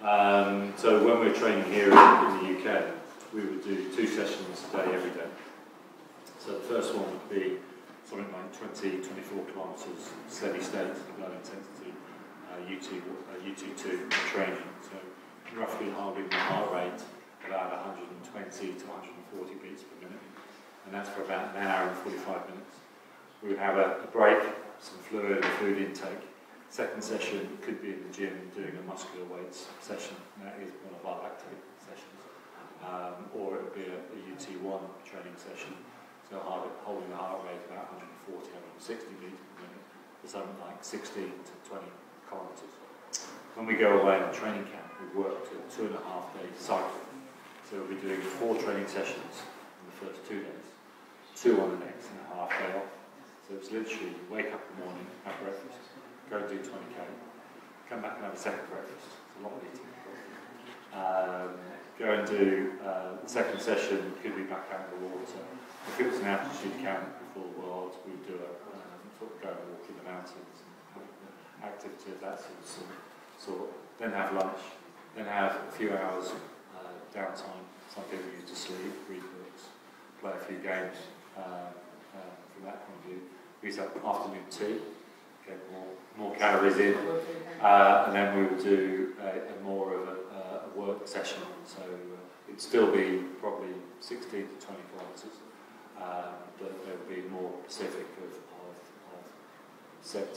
So when we're training here in the UK, we would do 2 sessions a day every day. So the first one would be something like 20, 24 kilometres steady state, low intensity, UT2 training. So roughly holding the heart rate about 120 to 140 beats per minute. And that's for about an hour and 45 minutes. We would have a break, some fluid and food intake. Second session could be in the gym doing a muscular weights session. That is one of our lactate sessions. Or it would be a UT1 training session. So holding the heart rate about 140, 160 beats per minute for something like 16 to 20 kilometres. When we go away on training camp, we work to a 2.5-day cycle. So we'll be doing 4 training sessions in the first 2 days, 2 on the next, and a half day off. So it's literally wake up in the morning, have breakfast, go and do 20k, come back and have a second breakfast. It's a lot of eating. Go and do the second session, could be back out in the water. If it was an altitude camp before the world, we'd do a sort of go and walk in the mountains and have activity of that sort. Then have lunch, then have a few hours downtime. Some people use to sleep, read books, play a few games. From that point of view, we used to have afternoon tea, get more calories in, and then we would do a more of a work session. So it'd still be probably 16 to 20 kilometres, but there would be more specific of set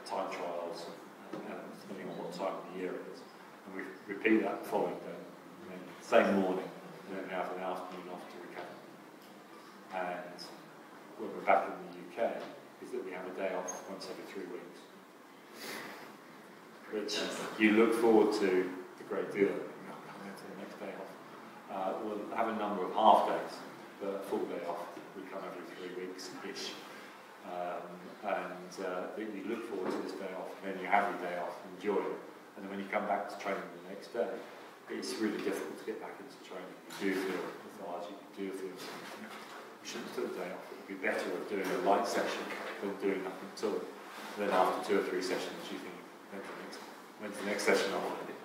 time trials, depending on what time of the year it is. And we repeat that the following day, and then same morning, and then we have an afternoon off to recover. And when we're back in the UK, is that we have a day off once every 3 weeks, which you look forward to a great deal. Coming to the next day off. We'll have a number of half days, but a full day off we come every 3 weeks-ish. But you look forward to this day off, and then you have your day off, enjoy it, and then when you come back to training the next day, it's really difficult to get back into training. You do feel lethargic, you do feel something. You shouldn't do a day off. It would be better of doing a light session than doing nothing at all. Then after 2 or 3 sessions, you think, when's the next session I want to do?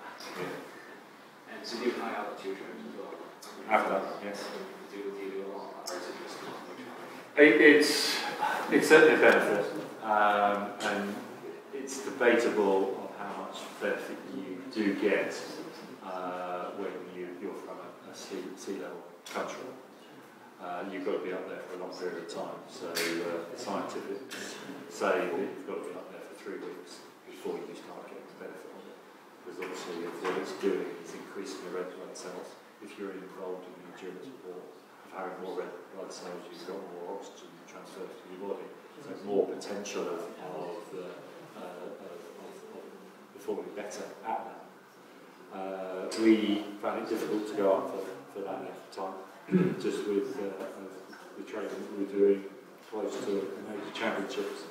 And so do high altitude trains as well? I've done, yes. Do you do a lot, or is it just not much? It's certainly a benefit, and it's debatable on how much benefit you do get when you're from a sea level country. You've got to be up there for a long period of time, so the scientifics say that you've got to be up there for 3 weeks before you start getting the benefit of it. Because obviously what it's doing is increasing the red blood cells. If you're involved in the endurance sport of having more red blood cells, you've got more oxygen transferred to your body, so more potential of performing better at that. We found it difficult to go up for that length of time. Just with the training that we were doing close to the major championships.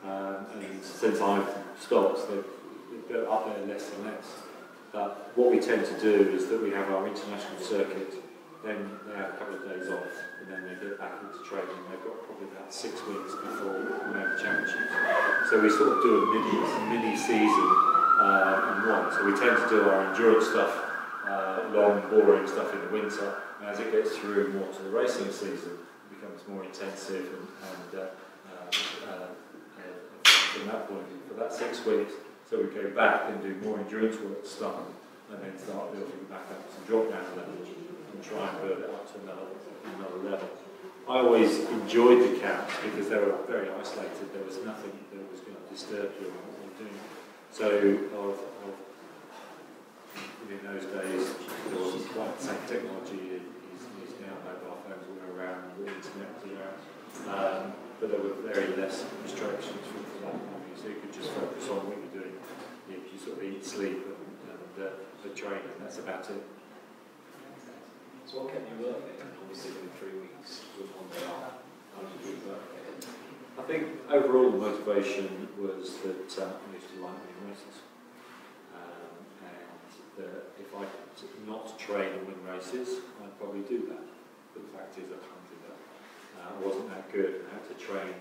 And since I've stopped, they've got up there less and less. But what we tend to do is that we have our international circuit, then they have a couple of days off, and then they get back into training. They've got probably about 6 weeks before the major championships. So we sort of do a mini season in one. So we tend to do our endurance stuff, long, boring stuff in the winter. And as it gets through more to the racing season, it becomes more intensive and from that point of view, for that 6 weeks, so we go back and do more endurance work to start, and then start building back up to drop down levels and try and build it up to another level. I always enjoyed the camps because they were very isolated. There was nothing that was going to disturb you on what we were doing. So in those days, there wasn't quite the same technology as now. Mobile phones were around, the internet was around, but there were very less restrictions from that point of view. So you could just focus on what you're doing. You sort of eat, sleep, and train, and that's about it. So what kept you working? Obviously, in 3 weeks with 1 day off. How did you work? I think overall the motivation was that I used to like winning races. If I could not train and win races, I'd probably do that. But the fact is I can't do that. I wasn't that good and had to train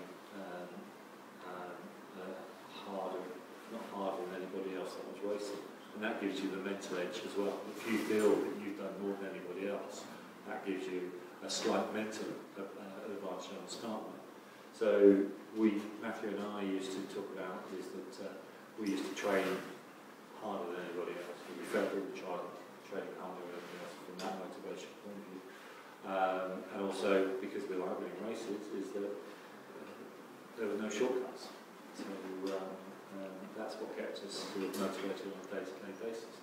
harder, not harder than anybody else that was racing. and that gives you the mental edge as well. If you feel that you've done more than anybody else, that gives you a slight mental advantage on the start line. So Matthew and I used to talk about is that we used to train harder than anybody else. We felt that we were training harder than anybody else from that motivation point of view. And also, because we like winning races, is that there were no shortcuts. So that's what kept us sort of motivated on a day-to-day basis.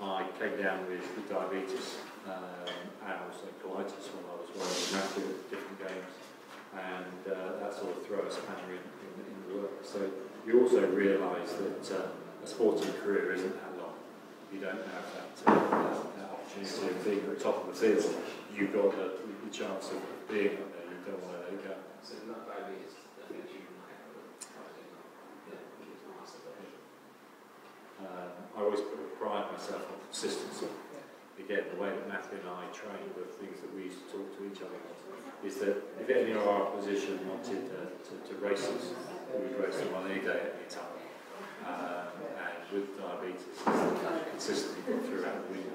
I came down with diabetes and also colitis when I was running with Matthew at different games, and that sort of threw a spanner in the work. So you also realise that a sporting career isn't that long. You don't have that opportunity of being at the top of the field. You've got the chance of being up there. You don't want to let it go. So not diabetes. I always pride myself on consistency. Again, the way that Matthew and I train, the things that we used to talk to each other about, is that if any of our opposition wanted to race us, we would race them on any day, any time. And with diabetes, consistently got throughout the week,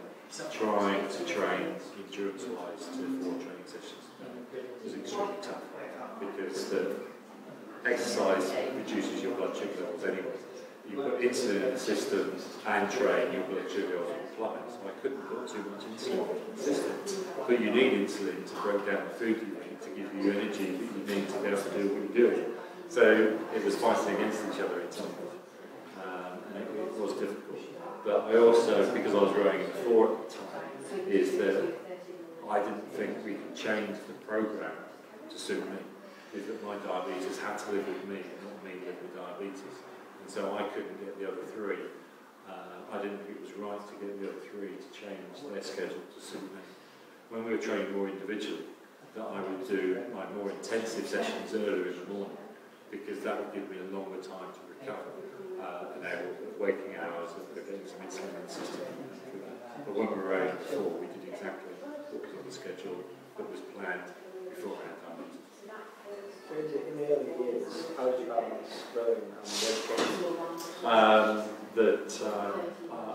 trying to train endurance-wise to 4 training sessions was extremely tough, because the exercise reduces your blood sugar levels anyway. You put insulin in the system and train, your blood sugar levels will plummet. So I couldn't put too much insulin in the system. But you need insulin to break down the food you eat, to give you energy that you need to be able to do what you're doing. So it was fighting against each other at some point. And it was difficult. But I also, because I was rowing in 4 at the time, is that I didn't think we could change the programme to suit me. Is that my diabetes had to live with me, not me live with diabetes. And so I couldn't get the other 3. I didn't think it was right to get the other 3 to change their schedule to suit me. When we were training more individually, that I would do my more intensive sessions earlier in the morning, because that would give me a longer time to recover, and waking hours of getting some insulin in the system. But when we were rowing before, we did exactly what was on the schedule that was planned before I had diabetes. In the early years, how did you balance rowing and weight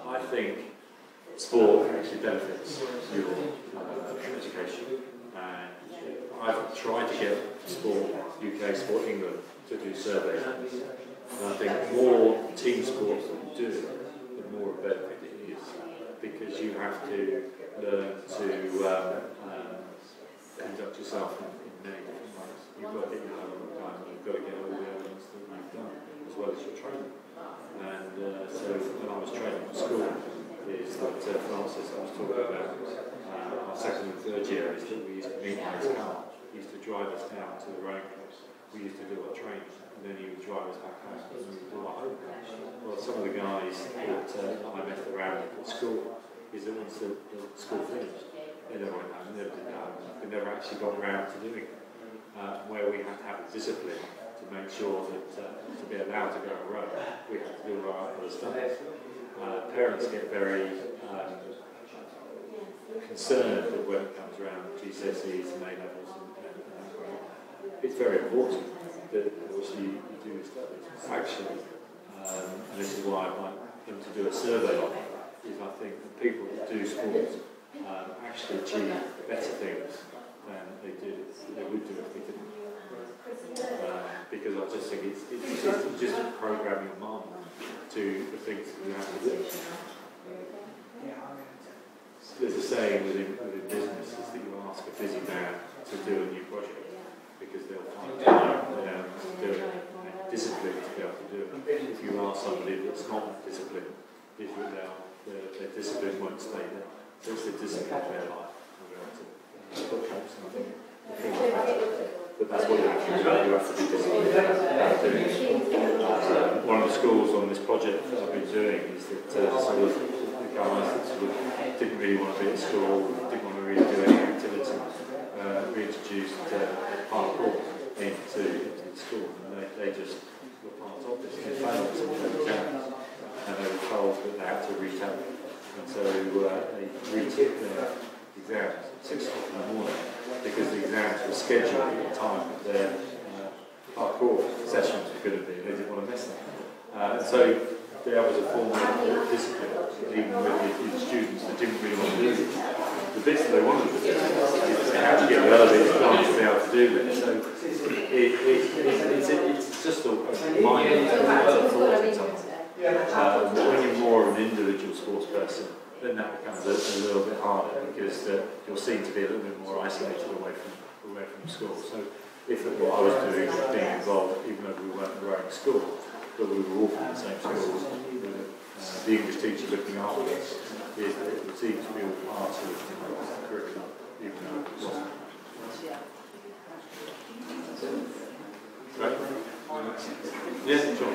I think sport actually benefits your education, and I've tried to get sport, UK Sport England, to do surveys. And I think more team sports that you do, the more benefit it is, because you have to learn to conduct yourself in many different ways. You've got to get your homework done, you've got to get all the elements that you've done, as well as your training. And so when I was training for school, is that Francis, I was talking about our 2nd and 3rd year, is that we used to meet in his car. He used to drive us down to the rowing club. We used to do our training, and then he would drive us back home, and we would do our homework. Well, some of the guys that I met around at school, is that once the school finished, they never went home, they never did that. They never actually got around to doing it. Where we had to have a discipline to make sure that to be allowed to go and row, we had to do our other stuff. Parents get very concerned that when it comes around GCSEs and A-levels and it's very important that obviously you do your studies. Actually, and this is why I'd like them to do a survey on it, is I think the people that do sports actually achieve better things than they would do if they didn't. Because I just think it's just program your mind to the things that you have to do. There's a saying within business is that you ask a busy man to do a new project because they'll find time to do it and discipline to be able to do it. If you ask somebody that's not disciplined, their discipline won't stay there. So it's the discipline of their life. But that's what you have to do. You have to be disciplined about doing it. One of the schools on this project that I've been doing is that some of the guys that sort of didn't really want to be at school, didn't want to really do any activity, we introduced parkour into the school, and they just were part of this. They failed some of their exams, and they were told that they had to retake. And so they retook their exams at 6 o'clock in the morning, because the exams were scheduled at the time that their parkour sessions were going to be. They didn't want to miss them. So there was a form of discipline, even with the students that didn't really want to do it. The bits that they wanted to do, they had to get the other bits done to be able to do it. So it's just a minor thought in time. But when you're more of an individual sports person, then that becomes a little bit harder because you're seen to be a little bit more isolated away from school. So if what I was doing was being involved, even though we weren't the right school, but we were all from the same school, with the English teacher looking after us, it seemed to be all part of the curriculum, even though it wasn't. Right? Yeah, sure.